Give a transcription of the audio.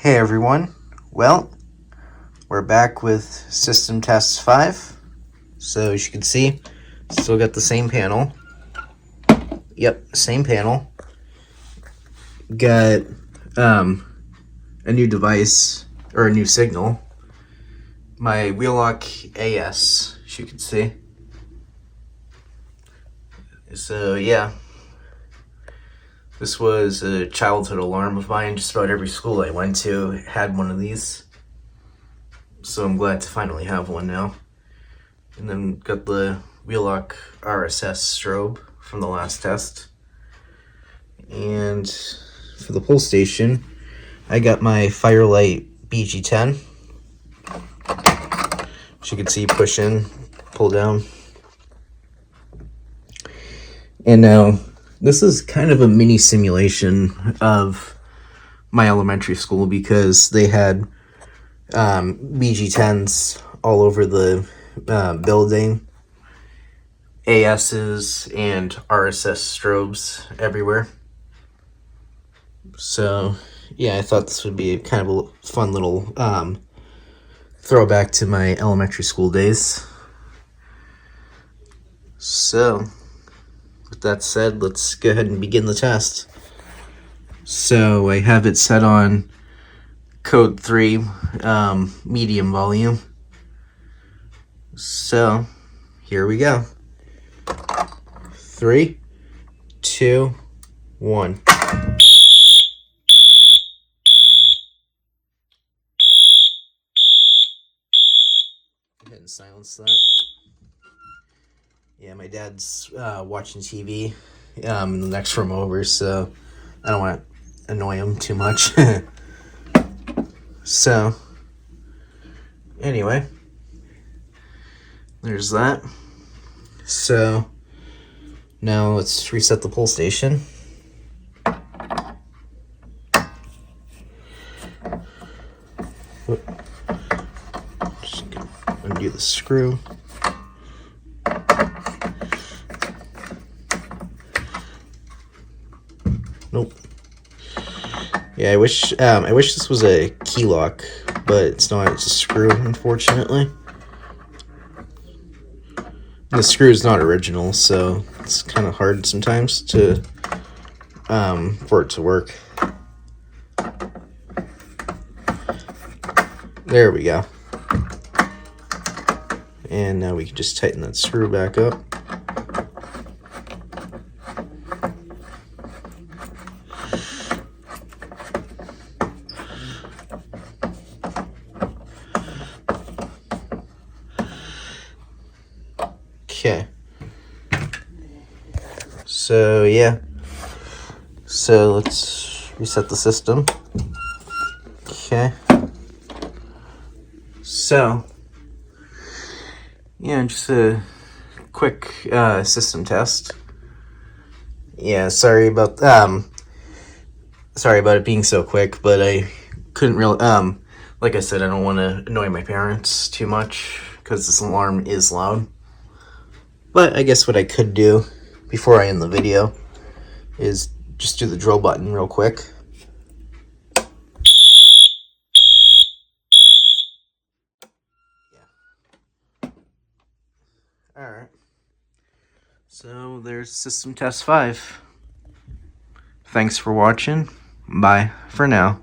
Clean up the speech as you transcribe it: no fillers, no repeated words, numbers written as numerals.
Hey everyone, well, we're back with System Test 5. So as you can see, still got the same panel. Yep, same panel. Got a new device, or a new signal. My Wheelock AS, as you can see. So yeah, this was a childhood alarm of mine. Just about every school I went to had one of these. So I'm glad to finally have one now. And then got the Wheelock RSS Strobe from the last test. And for the pull station, I got my Firelite BG10. As you can see, push in, pull down. And now, this is kind of a mini simulation of my elementary school because they had BG10s all over the building, ASs and RSS strobes everywhere. So yeah, I thought this would be kind of a fun little throwback to my elementary school days. So with that said, let's go ahead and begin the test. So I have it set on code 3, medium volume. So here we go. 3, 2, 1. Go ahead and silence that. Yeah, my dad's watching TV in the next room over, so I don't want to annoy him too much. So, anyway, there's that. So, now let's reset the pull station. Just gonna undo the screw. Nope. Yeah, I wish this was a key lock, but it's not. It's a screw, unfortunately. The screw is not original, so it's kind of hard sometimes to for it to work. There we go. And now we can just tighten that screw back up. Okay. So yeah. So let's reset the system. Okay. So yeah, just a quick system test. Yeah, sorry about it being so quick, but I couldn't really like I said, I don't want to annoy my parents too much because this alarm is loud. But I guess what I could do before I end the video is just do the drill button real quick. Yeah. Alright. So there's System Test 5. Thanks for watching. Bye for now.